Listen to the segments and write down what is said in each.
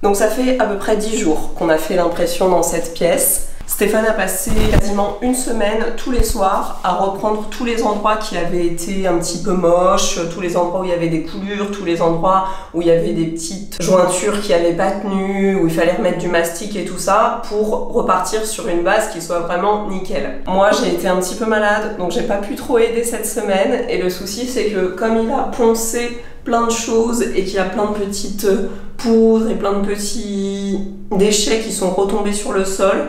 Donc ça fait à peu près 10 jours qu'on a fait l'impression dans cette pièce. Stéphane a passé quasiment une semaine tous les soirs à reprendre tous les endroits qui avaient été un petit peu moches, tous les endroits où il y avait des coulures, tous les endroits où il y avait des petites jointures qui n'avaient pas tenu, où il fallait remettre du mastic et tout ça pour repartir sur une base qui soit vraiment nickel. Moi j'ai été un petit peu malade donc j'ai pas pu trop aider cette semaine et le souci c'est que comme il a poncé plein de choses et qu'il y a plein de petites poudres et plein de petits déchets qui sont retombés sur le sol,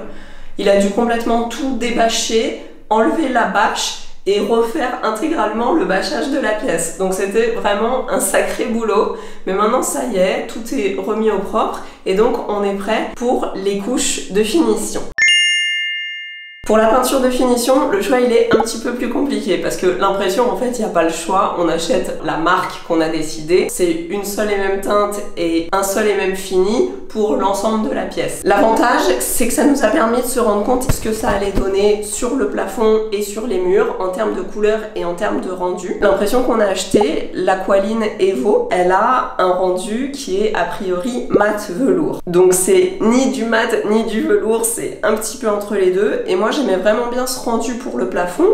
il a dû complètement tout débâcher, enlever la bâche et refaire intégralement le bâchage de la pièce. Donc c'était vraiment un sacré boulot. Mais maintenant ça y est, tout est remis au propre et donc on est prêt pour les couches de finition. Pour la peinture de finition, le choix il est un petit peu plus compliqué parce que l'impression en fait il n'y a pas le choix, on achète la marque qu'on a décidé, c'est une seule et même teinte et un seul et même fini pour l'ensemble de la pièce. L'avantage c'est que ça nous a permis de se rendre compte de ce que ça allait donner sur le plafond et sur les murs en termes de couleur et en termes de rendu. L'impression qu'on a acheté, l'Aqualine Evo, elle a un rendu qui est a priori mat velours. Donc c'est ni du mat ni du velours, c'est un petit peu entre les deux et moi j'aimais vraiment bien ce rendu pour le plafond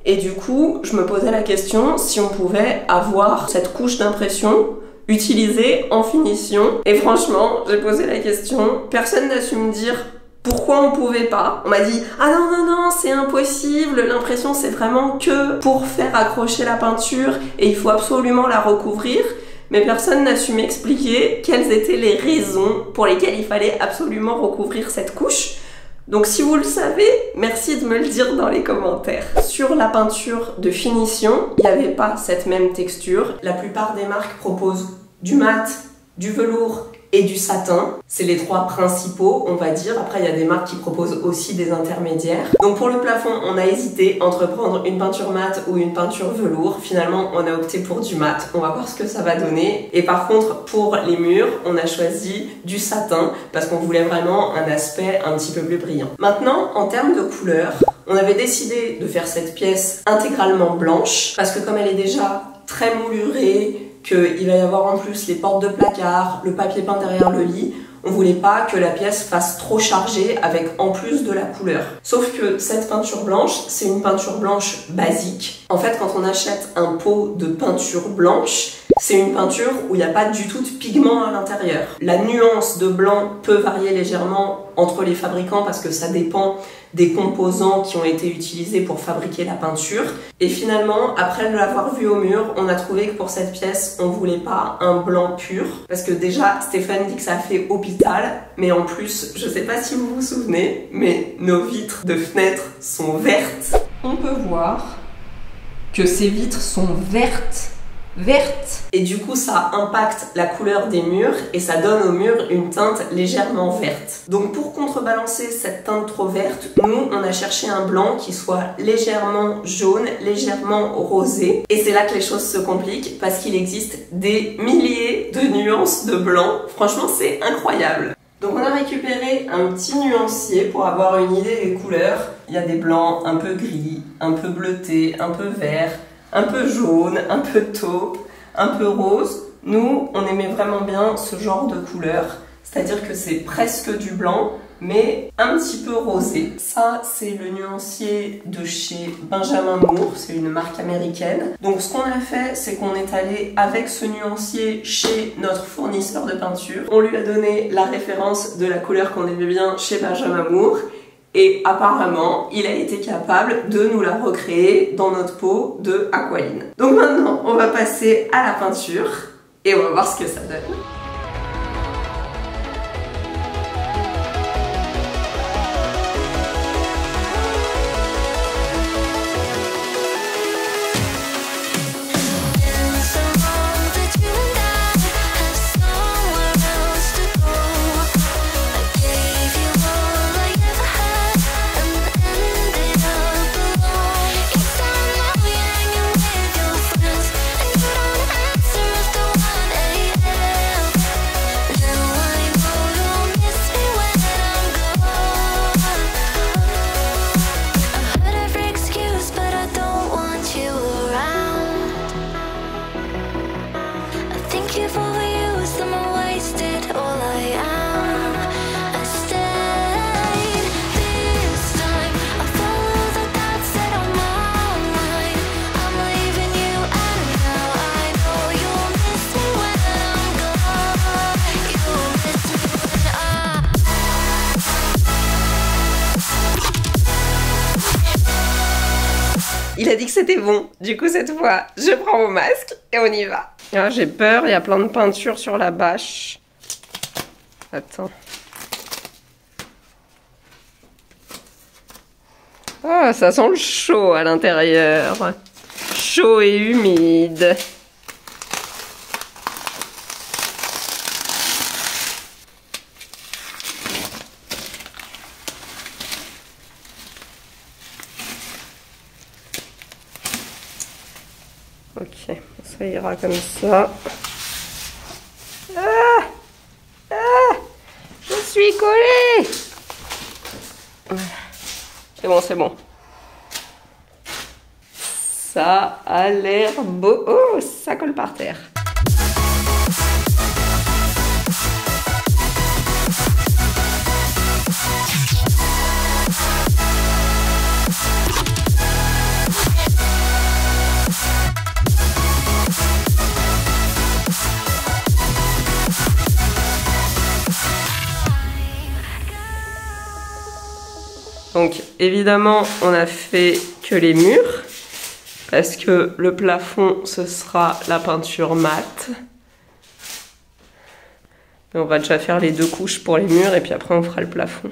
et du coup je me posais la question si on pouvait avoir cette couche d'impression utilisée en finition et franchement j'ai posé la question, personne n'a su me dire pourquoi on pouvait pas. On m'a dit ah non non non c'est impossible, l'impression c'est vraiment que pour faire accrocher la peinture et il faut absolument la recouvrir. Mais personne n'a su m'expliquer quelles étaient les raisons pour lesquelles il fallait absolument recouvrir cette couche. Donc si vous le savez, merci de me le dire dans les commentaires. Sur la peinture de finition, il n'y avait pas cette même texture. La plupart des marques proposent du mat, du velours et du satin. C'est les trois principaux, on va dire. Après, il y a des marques qui proposent aussi des intermédiaires. Donc pour le plafond, on a hésité entre prendre une peinture mat ou une peinture velours. Finalement, on a opté pour du mat. On va voir ce que ça va donner. Et par contre, pour les murs, on a choisi du satin parce qu'on voulait vraiment un aspect un petit peu plus brillant. Maintenant, en termes de couleur, on avait décidé de faire cette pièce intégralement blanche parce que comme elle est déjà très moulurée, qu'il va y avoir en plus les portes de placard, le papier peint derrière le lit, on voulait pas que la pièce fasse trop chargée avec en plus de la couleur. Sauf que cette peinture blanche, c'est une peinture blanche basique. En fait, quand on achète un pot de peinture blanche, c'est une peinture où il n'y a pas du tout de pigment à l'intérieur. La nuance de blanc peut varier légèrement entre les fabricants parce que ça dépend des composants qui ont été utilisés pour fabriquer la peinture. Et finalement, après l'avoir vu au mur, on a trouvé que pour cette pièce, on voulait pas un blanc pur. Parce que déjà, Stéphane dit que ça fait hôpital. Mais en plus, je sais pas si vous vous souvenez, mais nos vitres de fenêtres sont vertes. On peut voir que ces vitres sont vertes. Et du coup ça impacte la couleur des murs et ça donne au mur une teinte légèrement verte. Donc pour contrebalancer cette teinte trop verte, nous on a cherché un blanc qui soit légèrement jaune, légèrement rosé et c'est là que les choses se compliquent parce qu'il existe des milliers de nuances de blanc. Franchement c'est incroyable. Donc on a récupéré un petit nuancier pour avoir une idée des couleurs. Il y a des blancs un peu gris, un peu bleutés, un peu vert, un peu jaune, un peu taupe, un peu rose. Nous, on aimait vraiment bien ce genre de couleur, c'est-à-dire que c'est presque du blanc, mais un petit peu rosé. Ça, c'est le nuancier de chez Benjamin Moore, c'est une marque américaine. Donc ce qu'on a fait, c'est qu'on est allé avec ce nuancier chez notre fournisseur de peinture. On lui a donné la référence de la couleur qu'on aimait bien chez Benjamin Moore. Et apparemment, il a été capable de nous la recréer dans notre pot de Aqualine. Donc maintenant, on va passer à la peinture et on va voir ce que ça donne. a dit que c'était bon. Du coup, cette fois, je prends mon masque et on y va. Ah, j'ai peur, il y a plein de peinture sur la bâche. Attends. Oh, ça sent le chaud à l'intérieur. Chaud et humide. Ok, ça ira comme ça. Ah, ah, je suis collée. C'est bon, c'est bon. Ça a l'air beau. Oh, ça colle par terre. Donc évidemment on a fait que les murs parce que le plafond ce sera la peinture mate. Et on va déjà faire les 2 couches pour les murs et puis après on fera le plafond.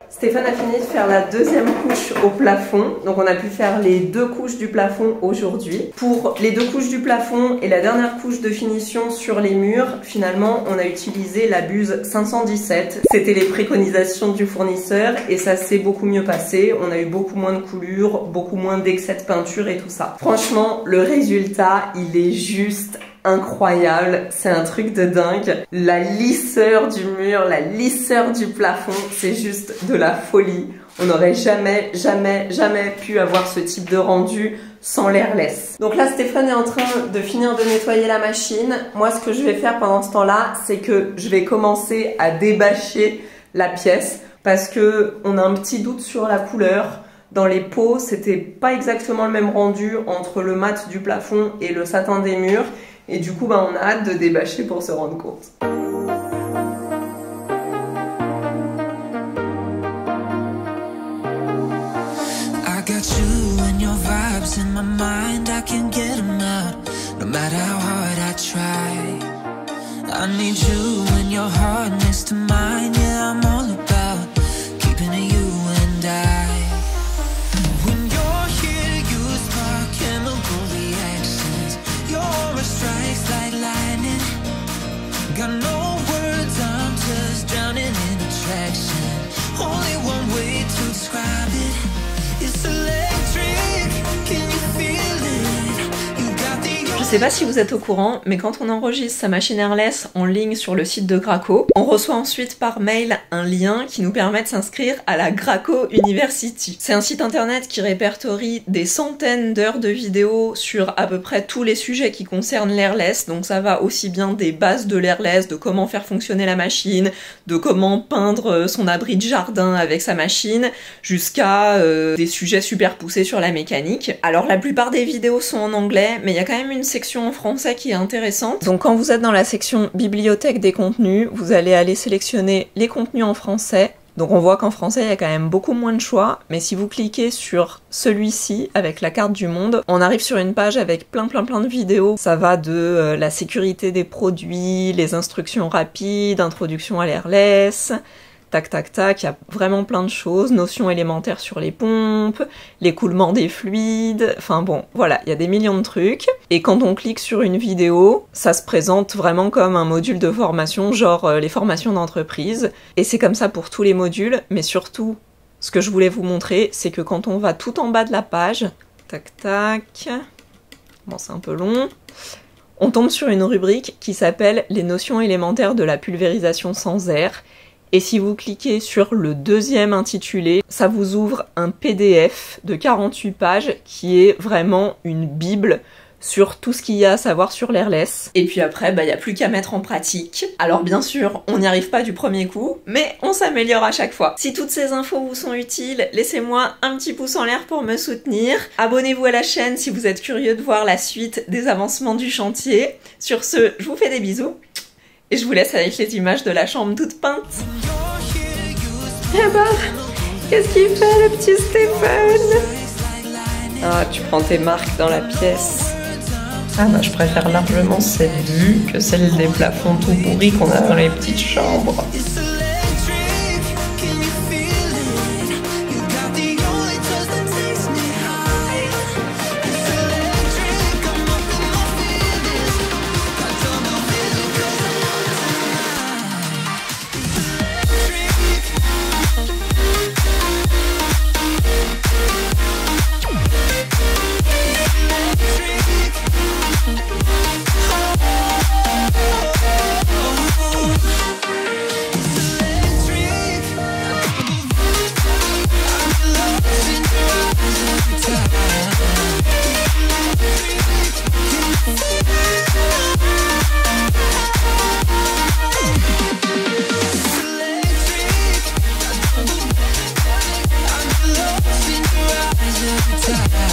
Stéphane a fini de faire la 2e couche au plafond, donc on a pu faire les 2 couches du plafond aujourd'hui. Pour les 2 couches du plafond et la dernière couche de finition sur les murs, finalement on a utilisé la buse 517. C'était les préconisations du fournisseur et ça s'est beaucoup mieux passé. On a eu beaucoup moins de coulures, beaucoup moins d'excès de peinture et tout ça. Franchement, le résultat, il est juste incroyable, c'est un truc de dingue. La lisseur du mur, la lisseur du plafond, c'est juste de la folie. On n'aurait jamais pu avoir ce type de rendu sans l'airless. Donc là, Stéphane est en train de finir de nettoyer la machine. Moi, ce que je vais faire pendant ce temps-là, c'est que je vais commencer à débâcher la pièce parce que on a un petit doute sur la couleur. Dans les pots, c'était pas exactement le même rendu entre le mat du plafond et le satin des murs. Et du coup, on a hâte de débâcher pour se rendre compte. I got you and your vibes in my mind, I can't get them out, no matter how hard I try. I need you and your heart next to mine, yeah, I'm all about keeping it you and I. When you're here, you spark chemical reactions, your aura strikes like lightning. Got no words, I'm just drowning in attraction. Only one way to describe it. It's electric, can you feel it? You got the sais pas si vous êtes au courant, mais quand on enregistre sa machine airless en ligne sur le site de Graco, on reçoit ensuite par mail un lien qui nous permet de s'inscrire à la Graco University. C'est un site internet qui répertorie des centaines d'heures de vidéos sur à peu près tous les sujets qui concernent l'airless, donc ça va aussi bien des bases de l'airless, de comment faire fonctionner la machine, de comment peindre son abri de jardin avec sa machine, jusqu'à des sujets super poussés sur la mécanique. Alors la plupart des vidéos sont en anglais, mais il y a quand même une section en français qui est intéressante. Donc quand vous êtes dans la section bibliothèque des contenus, vous allez aller sélectionner les contenus en français. Donc on voit qu'en français il y a quand même beaucoup moins de choix, mais si vous cliquez sur celui-ci avec la carte du monde, on arrive sur une page avec plein de vidéos. Ça va de la sécurité des produits, les instructions rapides, introduction à l'airless, tac tac tac, il y a vraiment plein de choses, notions élémentaires sur les pompes, l'écoulement des fluides, enfin bon, voilà, il y a des millions de trucs. Et quand on clique sur une vidéo, ça se présente vraiment comme un module de formation, genre les formations d'entreprise. Et c'est comme ça pour tous les modules, mais surtout, ce que je voulais vous montrer, c'est que quand on va tout en bas de la page, tac tac, bon c'est un peu long, on tombe sur une rubrique qui s'appelle « Les notions élémentaires de la pulvérisation sans air ». Et si vous cliquez sur le deuxième intitulé, ça vous ouvre un PDF de 48 pages qui est vraiment une bible sur tout ce qu'il y a à savoir sur l'airless. Et puis après, il n'y a plus qu'à mettre en pratique. Alors bien sûr, on n'y arrive pas du premier coup, mais on s'améliore à chaque fois. Si toutes ces infos vous sont utiles, laissez-moi un petit pouce en l'air pour me soutenir. Abonnez-vous à la chaîne si vous êtes curieux de voir la suite des avancements du chantier. Sur ce, je vous fais des bisous. Et je vous laisse avec les images de la chambre toute peinte. Eh ben, qu'est-ce qu'il fait le petit Stéphane? Ah, tu prends tes marques dans la pièce. Ah bah je préfère largement cette vue que celle des plafonds tout pourris qu'on a dans les petites chambres. Time